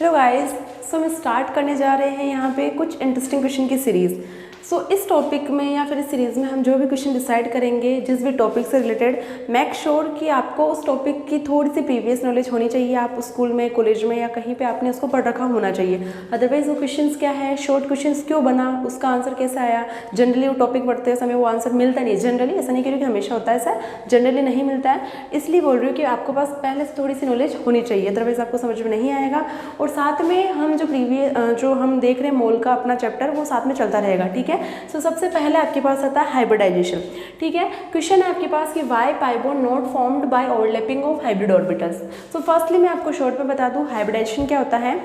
Hello guys, सो हम start करने जा रहे हैं यहाँ पे कुछ इंटरेस्टिंग क्वेश्चन की सीरीज़। सो इस टॉपिक में या फिर इस सीरीज़ में हम जो भी क्वेश्चन डिसाइड करेंगे जिस भी टॉपिक से रिलेटेड, मेक श्योर कि आपको उस टॉपिक की थोड़ी सी प्रीवियस नॉलेज होनी चाहिए। आप स्कूल में, कॉलेज में या कहीं पे आपने उसको पढ़ रखा होना चाहिए। अदरवाइज वो क्वेश्चंस क्या है, शॉर्ट क्वेश्चंस क्यों बना, उसका आंसर कैसे आया। जनरली वो टॉपिक पढ़ते समय वो आंसर मिलता नहीं है। जनरली ऐसा नहीं क्योंकि हमेशा होता है ऐसा, जनरली नहीं मिलता है। इसलिए बोल रही हूँ कि आपको पास पहले से थोड़ी सी नॉलेज होनी चाहिए, अदरवाइज आपको समझ में नहीं आएगा। और साथ में हम जो हम देख रहे हैं मोल का अपना चैप्टर, वो साथ में चलता रहेगा। ठीक है। सो सबसे पहले आपके पास आता है हाइब्रिडाइजेशन। ठीक है। क्वेश्चन है आपके पास कि y pi bond not formed by overlapping of hybrid orbitals. So firstly मैं आपको शॉर्ट में बता दूं हाइब्रिडाइजेशन क्या होता है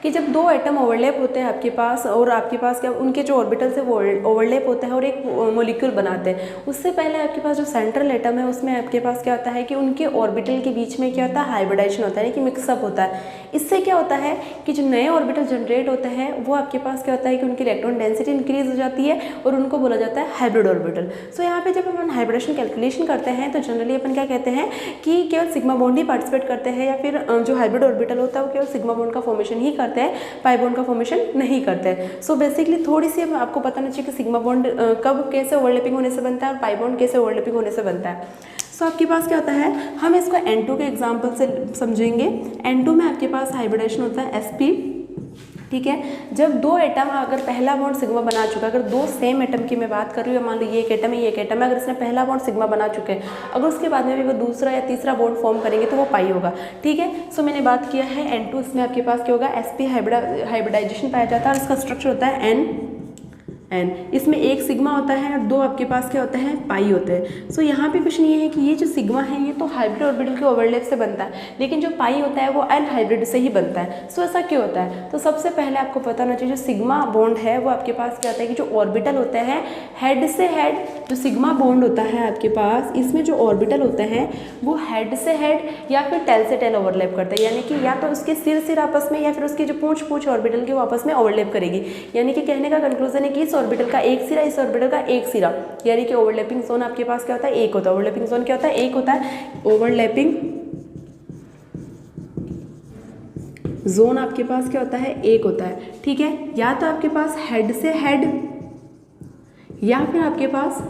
कि जब दो एटम ओवरलैप होते हैं आपके पास, और आपके पास क्या उनके जो ऑर्बिटल्स है वो ओवरलैप होते हैं और एक मॉलिक्यूल बनाते हैं। उससे पहले आपके पास जो सेंट्रल एटम है उसमें आपके पास क्या होता है कि उनके ऑर्बिटल के बीच में क्या होता है, हाइब्रिडाइजेशन होता है, यानी कि मिक्सअप होता है। इससे क्या होता है कि जो नए ऑर्बिटल जनरेट होते हैं वो आपके पास क्या होता है कि उनकी इलेक्ट्रॉन डेंसिटी इंक्रीज हो जाती है और उनको बोला जाता है हाइब्रिड ऑर्बिटल। सो यहाँ पे जब हम हाइब्रिडेशन कैलकुलेशन करते हैं तो जनरली अपन क्या कहते हैं कि केवल सिग्मा बॉन्ड ही पार्टिसिपेट करते हैं, या फिर जो हाइब्रिड ऑर्बिटल होता है वो केवल सिग्मा बॉन्ड का फॉर्मेशन ही करते हैं, पाई बॉन्ड का फॉर्मेशन नहीं करते हैं। सो बेसिकली थोड़ी सी आपको पता नहीं चाहिए कि सिग्मा बॉन्ड कब कैसे ओवरलैपिंग होने से बनता है और पाई बॉन्ड कैसे ओवरलैपिंग होने से बनता है। सो आपके पास क्या होता है, हम इसको N2 के एग्जाम्पल से समझेंगे। N2 में आपके पास हाइब्रिडेशन होता है sp। ठीक है। जब दो एटम, अगर पहला बॉन्ड सिग्मा बना चुका है, अगर दो सेम एटम की मैं बात कर रही हूँ, मान लो ये एक एटम है, ये एक एटम है, अगर इसने पहला बॉन्ड सिग्मा बना चुके हैं, अगर उसके बाद में भी वो दूसरा या तीसरा बॉन्ड फॉर्म करेंगे तो वो पाई होगा। ठीक है। सो मैंने बात किया है N2, इसमें आपके पास क्या होगा, sp हाइब्रिडाइजेशन पाया जाता है और इसका स्ट्रक्चर होता है n। इसमें एक सिग्मा होता है और दो आपके पास क्या होता है, पाई होते हैं। सो यहाँ पे क्वेश्चन ये है कि ये जो सिग्मा है ये तो हाइब्रिड ऑर्बिटल के ओवरलैप से बनता है, लेकिन जो पाई होता है वो अनहाइब्रिड से ही बनता है। सो ऐसा क्यों होता है, तो सबसे पहले आपको पता होना चाहिए जो सिग्मा बॉन्ड है वो आपके पास क्या होता है कि जो ऑर्बिटल होते हैं हेड से हेड, जो सिग्मा बॉन्ड होता है आपके पास, इसमें जो ऑर्बिटल होते हैं वो हेड से हेड या फिर टेल से टेल ओवरलैप करते हैं, यानी कि या तो उसके सिर आपस में या फिर उसकी जो पूंछ ऑर्बिटल की वो आपस में ओवरलैप करेगी। यानी कि कहने का कंक्लूजन है कि इस ऑर्बिटल का एक सिरा, इस ऑर्बिटल का एक सिरा, यानी कि ओवरलैपिंग जोन आपके पास क्या होता है, एक होता है। ओवरलैपिंग जोन क्या होता है, एक होता है। ओवरलैपिंग जोन आपके पास क्या होता है, एक होता है। ठीक है। या तो आपके पास हेड से हेड या फिर आपके पास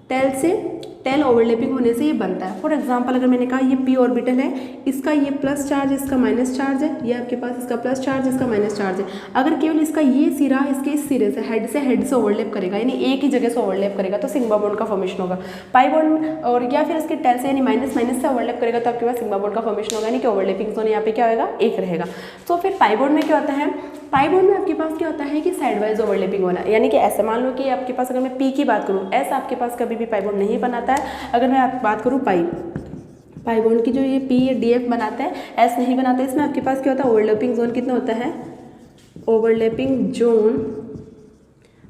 टेल से टेल ओवरलैपिंग होने से ये बनता है। फॉर एग्जांपल अगर मैंने कहा ये p ऑर्बिटल है, इसका ये प्लस चार्ज, इसका माइनस चार्ज है, ये आपके पास इसका प्लस चार्ज, इसका माइनस चार्ज है। अगर केवल इसका ये सिरा इसके इस सिरे से हेड से ओवरलैप करेगा, यानी एक ही जगह से ओवरलैप करेगा, तो सिग्मा बॉन्ड का फॉर्मेशन होगा। पाई बॉन्ड और या फिर इसके टेल से यानी माइनस से ओवरलैप करेगा तो आपके पास सिग्मा बॉन्ड का फॉर्मेशन होगा, यानी कि ओवरलैपिंग जोन यहाँ पे क्या होगा, एक रहेगा। तो फिर पाई बॉन्ड में क्या होता है, पाई बॉन्ड में आपके पास क्या होता है कि साइड वाइज ओवरलैपिंग होना, यानी कि ऐसे मान लो कि आपके पास, अगर मैं p की बात करूँ, ऐसा आपके पास कभी भी पाई बॉन्ड नहीं बनाता है। अगर मैं बात करूँ पाई बॉन्ड की, जो ये p या df बनाता है, s नहीं बनाता है। इसमें आपके पास क्या होता है, ओवरलैपिंग जोन कितना होता है, ओवरलैपिंग जोन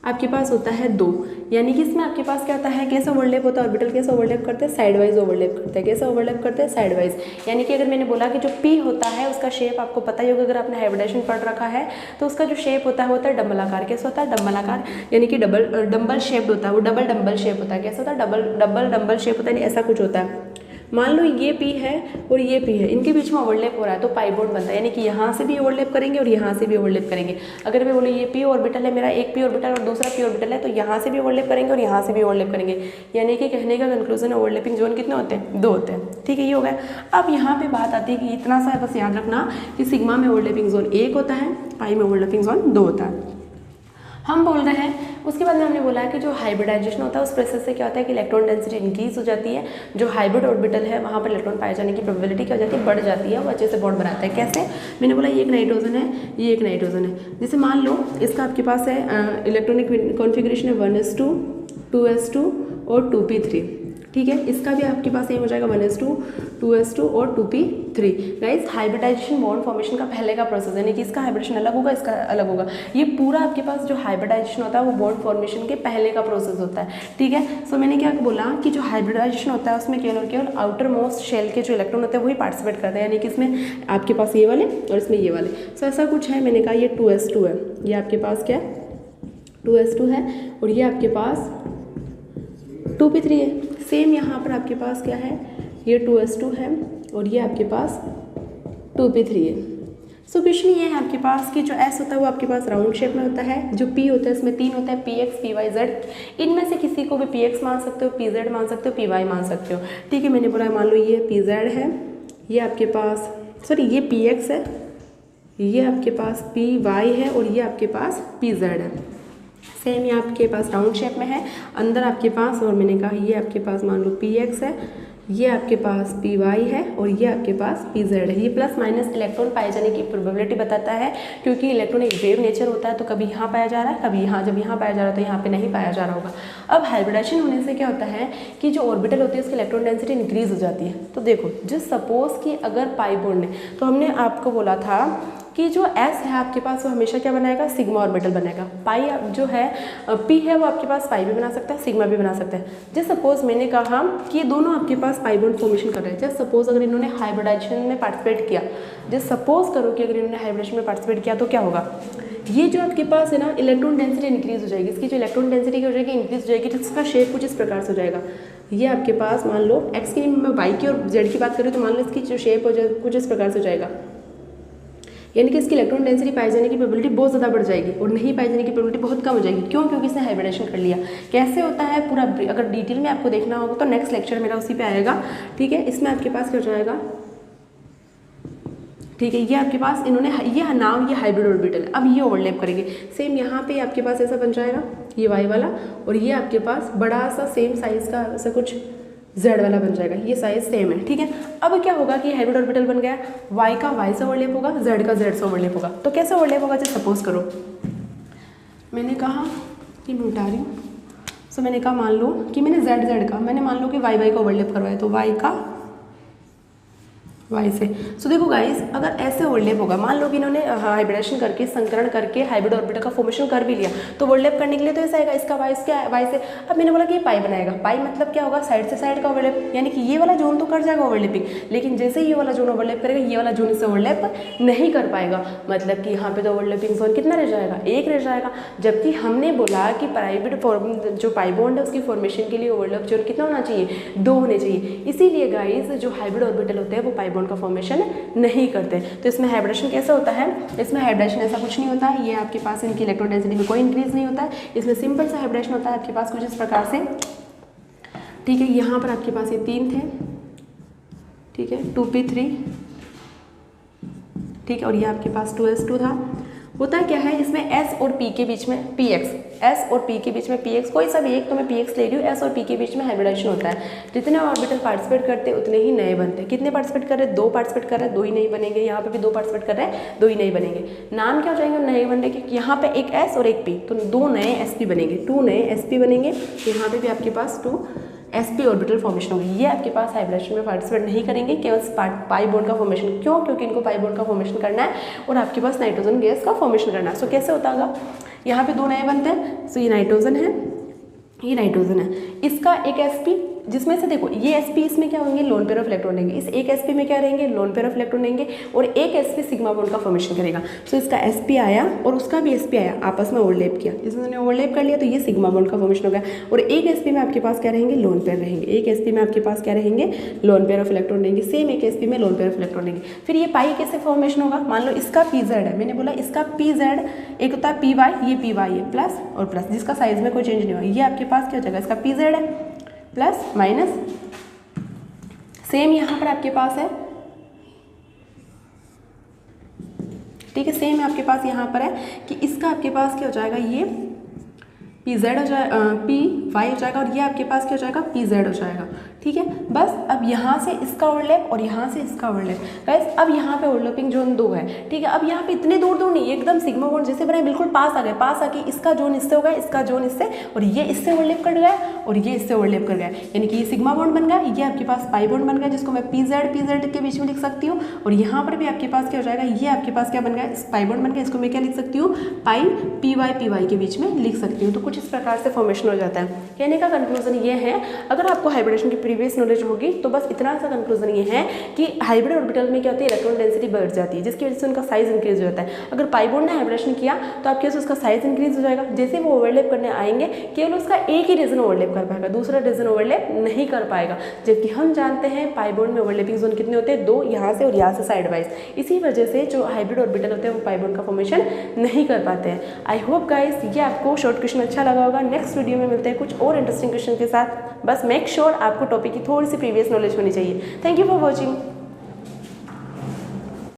आपके पास होता है 2। यानी कि इसमें आपके पास क्या होता है, कैसे ओवरलैप होता है, ऑर्बिटल कैसे ओवरलैप करते हैं, साइड वाइज ओवरलैप करते हैं। कैसे ओवरलैप करते हैं, साइड वाइज। यानी कि अगर मैंने बोला कि जो p होता है उसका शेप आपको पता ही होगा, अगर आपने हाइब्रिडेशन पढ़ रखा है तो उसका जो शेप होता है वो होता है डबल आकार। कैसे होता है, डबल आकार, यानी कि डबल शेप्ड होता है, वो डबल डम्बल शेप होता है। कैसे होता है, डबल डम्बल शेप होता है, ऐसा कुछ होता है। मान लो ये p है और ये p है, इनके बीच में ओवरलैप हो रहा है तो पाई बॉन्ड बनता है, यानी कि यहाँ से भी ओवरलैप करेंगे और यहाँ से भी ओवरलैप करेंगे। अगर मैं बोलूँ ये p ऑर्बिटल है मेरा, एक p ऑर्बिटल और दूसरा p ऑर्बिटल है, तो यहाँ से भी ओवरलैप करेंगे और यहाँ से भी ओवरलैप करेंगे। यानी कि कहने का कंक्लूजन ओवरलैपिंग जोन कितने होते हैं, 2 होते हैं। ठीक है, ये हो गया। अब यहाँ पे बात आती है कि इतना सा बस याद रखना कि सिग्मा में ओवरलैपिंग जोन 1 होता है, पाई में ओवरलैपिंग जोन 2 होता है। हम बोल रहे हैं उसके बाद में हमने बोला है कि जो हाइब्रिडाइजेशन होता है उस प्रोसेस से क्या होता है कि इलेक्ट्रॉन डेंसिटी इंक्रीज हो जाती है। जो हाइब्रिड ऑर्बिटल है वहाँ पर इलेक्ट्रॉन पाए जाने की प्रोबेबिलिटी क्या हो जाती है, बढ़ जाती है। वो अच्छे से बॉन्ड बनाता है। कैसे, मैंने बोला ये एक नाइट्रोजन है, ये एक नाइट्रोजन है। जैसे मान लो इसका आपके पास है इलेक्ट्रॉनिक कॉन्फिगरेशन है 1s2, 2s2 और 2p3। ठीक है, इसका भी आपके पास सेम हो जाएगा 1s2, 2s2 और 2p3। Guys, hybridisation bond formation का पहले का प्रोसेस है, यानी कि इसका हाइब्रिडेशन अलग होगा, इसका अलग होगा। ये पूरा आपके पास जो हाइब्रिडाइजेशन होता है वो बॉन्ड फॉर्मेशन के पहले का प्रोसेस होता है। ठीक है। सो मैंने क्या बोला कि जो हाइब्रिडाइजेशन होता है उसमें केवल और केवल आउटर मोस्ट शेल के जो इलेक्ट्रॉन होते हैं वही पार्टिसिपेट करते हैं, यानी कि इसमें आपके पास ये वाले और इसमें ये वाले। सो ऐसा कुछ है, मैंने कहा ये 2s2 है, ये आपके पास क्या है 2s2 है, और ये आपके पास 2p3 है। सेम यहाँ पर आपके पास क्या है, ये 2s2 है और ये आपके पास 2p3 है। सो क्वेश्चन ये है आपके पास कि जो एस होता है वो आपके पास राउंड शेप में होता है, जो पी होता है इसमें 3 होता है, p x p y z, इनमें से किसी को भी पी एक्स मान सकते हो, पी जेड मान सकते हो, पी वाई मान सकते हो। ठीक है, मैंने बोला मान लो ये पी जेड है, ये आपके पास सॉरी ये पी एक्स है, ये आपके पास पी वाई है और ये आपके पास पी जेड है। सेम ये आपके पास राउंड शेप में है, अंदर आपके पास, और मैंने कहा ये आपके पास मान लो पी एक्स है, ये आपके पास पी वाई है और ये आपके पास पी जेड है। ये प्लस माइनस इलेक्ट्रॉन पाए जाने की प्रोबेबिलिटी बताता है, क्योंकि इलेक्ट्रॉन एक वेव नेचर होता है, तो कभी यहाँ पाया जा रहा है, कभी यहाँ, जब यहाँ पाया जा रहा है तो यहाँ पे नहीं पाया जा रहा होगा। अब हाइब्रिडेशन होने से क्या होता है कि जो ऑर्बिटल होती है उसकी इलेक्ट्रॉन डेंसिटी इंक्रीज हो जाती है। तो देखो जिस सपोज कि अगर पाई बॉन्ड है, तो हमने आपको बोला था कि जो एस है आपके पास वो हमेशा क्या बनाएगा, सिग्मा ऑर्बिटल बनाएगा। पाई जो है पी है वो आपके पास पाई भी बना सकता है, सिग्मा भी बना सकता है। जस्ट सपोज मैंने कहा कि ये दोनों आपके पास पाई बॉन्ड फॉर्मेशन कर रहे हैं। जस्ट सपोज अगर इन्होंने हाइब्रिडाइजेशन में पार्टिसिपेट किया, जस्ट सपोज करो कि अगर इन्होंने हाइब्रिडेशन में पार्टिसिपेट किया तो क्या होगा, ये जो आपके पास है ना इलेक्ट्रॉन डेंसिटी इंक्रीज हो जाएगी, इसकी जो इलेक्ट्रॉन डेंसिटी हो जाएगी इंक्रीज हो जाएगी, जिसका शेप कुछ इस प्रकार से हो जाएगा। ये आपके पास मान लो एक्स की, मैं वाई की और जेड की बात करूँ तो मान लो इसकी जो शेप हो जाए कुछ इस प्रकार से हो जाएगा, यानी कि इसकी इलेक्ट्रॉन डेंसिटी पाई जाने की प्रोबेबिलिटी बहुत ज़्यादा बढ़ जाएगी और नहीं पाई जाने की प्रोबेबिलिटी बहुत कम हो जाएगी। क्यों? क्योंकि इसने हाइब्रिडेशन कर लिया। कैसे होता है पूरा, अगर डिटेल में आपको देखना होगा तो नेक्स्ट लेक्चर मेरा उसी पे आएगा। ठीक है, इसमें आपके पास क्या हो जाएगा, ठीक है, ये आपके पास इन्होंने ये नाम, ये हाइब्रिड ऑर्बिटल है, अब ये ओवरलैप करेंगे। सेम यहाँ पे आपके पास ऐसा बन जाएगा ये वाई वाला, और ये आपके पास बड़ा सा सेम साइज़ का ऐसा कुछ जेड वाला बन जाएगा, ये साइज सेम है। ठीक है, अब क्या होगा कि हाइब्रिड ऑर्बिटल बन गया, वाई का वाई से ओवरलैप होगा, जेड का जेड से ओवरलैप होगा। तो कैसे ओवरलैप होगा, जैसे सपोज करो मैंने कहा कि मैं उठा रही हूँ, सो मैंने कहा मान लो कि मैंने जेड का, मैंने मान लो कि वाई का ओवरलैप करवाया, तो वाई का वाई से। सो देखो गाइस, अगर ऐसे ओवरलैप होगा, मान लो कि इन्होंने हाइब्रिडेशन करके, संकरण करके हाइब्रिड ऑर्बिटल का फॉर्मेशन कर भी लिया, तो ओवरलैप करने के लिए तो ऐसा आएगा, इसका वाई, इसका वाई से। अब मैंने बोला कि ये पाई बनाएगा, पाई मतलब क्या होगा, साइड से साइड का ओवरलैप, यानी कि ये वाला जोन तो कर जाएगा ओवरलैपिंग, लेकिन जैसे ये वाला जोन ओवरलैप करेगा, ये वाला जोन इससे ओवरलैप नहीं कर पाएगा। मतलब कि यहाँ पे तो ओवरलैपिंग जोन कितना रह जाएगा, एक रह जाएगा। जबकि हमने बोला कि प्राइवेट जो पाई बॉन्ड है उसकी फॉर्मेशन के लिए ओवरलैप जोन कितना होना चाहिए, 2 होने चाहिए। इसीलिए गाइस जो हाइब्रिड ऑर्बिटल होते हैं वो पाई बॉन्ड का फॉर्मेशन नहीं करते। तो इसमें हाइब्रिडेशन कैसे होता है, इसमें हाइब्रिडेशन ऐसा कुछ नहीं होता है, ये आपके पास इनकी इलेक्ट्रॉन डेंसिटी में कोई इंक्रीज नहीं होता है, इसमें सिंपल सा हाइब्रिडेशन होता है आपके पास कुछ इस प्रकार से। ठीक है, यहाँ पर आपके पास ये 3 थे, ठीक है, 2p3, ठीक है, और ये आपके पास 2s2 था। होता क्या है इसमें s और p के बीच में px, s और p के बीच में px, कोई सा भी एक, तो मैं px ले रही हूँ, s और p के बीच में हाइब्रिडेशन होता है। जितने ऑर्बिटल पार्टिसिपेट करते हैं उतने ही नए बनते हैं। कितने पार्टिसिपेट कर रहे हैं, 2 पार्टिसिपेट कर रहे हैं, 2 ही नहीं बनेंगे। यहाँ पे भी 2 पार्टिसिपेट कर रहे हैं, 2 ही नहीं बनेंगे। नाम क्या हो जाएंगे नए बनने के, यहाँ पे एक s और एक p, तो 2 नए sp बनेंगे, 2 नए sp बनेंगे। यहाँ पे भी आपके पास 2 sp ऑर्बिटल फॉर्मेशन होगी। ये आपके पास हाइब्रिडेशन में पार्टिसिपेट नहीं करेंगे, केवल पाई बॉन्ड का फॉर्मेशन। क्यों? क्योंकि इनको पाई बॉन्ड का फॉर्मेशन करना है और आपके पास नाइट्रोजन गैस का फॉर्मेशन करना है। सो कैसे होता होगा, यहाँ पे 2 नए बनते हैं, सो ये नाइट्रोजन है, ये नाइट्रोजन है, इसका एक sp, जिसमें से देखो ये sp इसमें क्या होंगे, लोन पेयर ऑफ इलेक्ट्रॉन रहेंगे, इस एक sp में क्या रहेंगे, लोन पेयर ऑफ इलेक्ट्रॉन रहेंगे, और एक sp सिग्मा बॉन्ड का फॉर्मेशन करेगा। सो इसका sp आया और उसका भी sp आया, आपस में ओवरलैप किया, इसने ओवरलैप कर लिया तो ये सिग्मा बॉन्ड का फॉर्मेशन हो गया। और एक sp में आपके पास क्या रहेंगे, लोन पेयर रहेंगे, एक sp में आपके पास क्या रहेंगे, लोन पेयर ऑफ इलेक्ट्रॉन रहेंगे, सेम एक sp में लोन पेयर ऑफ इलेक्ट्रॉन रहेंगे। फिर ये पाई कैसे फॉर्मेशन होगा, मान लो इसका pz है, मैंने बोला इसका pz, एक होता है py, ये py है, प्लस और प्लस, जिसका साइज में कोई चेंज नहीं होगा। ये आपके पास क्या हो जाएगा, इसका pz है प्लस माइनस, सेम यहाँ पर आपके पास है, ठीक है, सेम आपके पास यहाँ पर है कि इसका आपके पास क्या हो जाएगा, ये pz हो जाएगा, py हो जाएगा, और ये आपके पास क्या हो जाएगा, pz हो जाएगा। ठीक है, बस अब यहाँ से इसका ओवरलैप और यहाँ से इसका ओवरलैप। गाइस अब यहाँ पे ओवरलैपिंग जोन 2 है, ठीक है। अब यहाँ पे इतने दूर दूर नहीं, एकदम सिग्मा बॉन्ड जैसे बनाए बिल्कुल पास आ गए, पास आके इसका जोन इससे हो गया, इसका जोन इससे, और ये इससे ओवरलैप कर गया और ये इससे ओवरलैप कर गया, यानी कि ये सिग्मा बॉन्ड बन गया, ये आपके पास पाई बॉन्ड बन गया, जिसको मैं pz के बीच में लिख सकती हूँ। और यहाँ पर भी आपके पास क्या हो जाएगा, ये आपके पास क्या बन गया, पाई बॉन्ड बन गया, इसको मैं क्या लिख सकती हूँ, पाई py के बीच में लिख सकती हूँ। तो कुछ इस प्रकार से फॉर्मेशन हो जाता है। कहने का कंक्लूजन ये है, अगर आपको हाइब्रिडेशन की प्रीवियस नॉलेज होगी। तो बस इतना सा कंक्लूजन ये है कि हाइब्रिड ऑर्बिटल में क्या होती है, इलेक्ट्रॉन डेंसिटी बढ़ जाती है, जिसकी वजह से उनका साइज इंक्रीज हो जाता है। अगर पाई बॉन्ड ने हाइब्रिडेशन किया तो आपके पास उसका साइज इंक्रीज हो जाएगा। जैसे वो ओवरलैप करने आएंगे केवल उसका एक ही रीजन ओवरलैप कर पाएगा, दूसरा रीजन ओवरलैप नहीं कर पाएगा। जबकि हम जानते हैं पाई बॉन्ड में ओवरलैपिंग जोन कितने होते हैं, 2 यहाँ से और यहाँ से साइड वाइज। इसी वजह से जो हाइब्रिड ऑर्बिटल होते हैं वो पाई बॉन्ड का फॉर्मेशन नहीं कर पाते हैं। आई होप गाइस ये आपको शॉर्ट क्वेश्चन अच्छा लगा होगा। नेक्स्ट वीडियो में मिलते हैं कुछ और इंटरेस्टिंग क्वेश्चन के साथ। बस मेक श्योर आपको टॉपिक की थोड़ी सी प्रीवियस नॉलेज होनी चाहिए। Thank you for watching.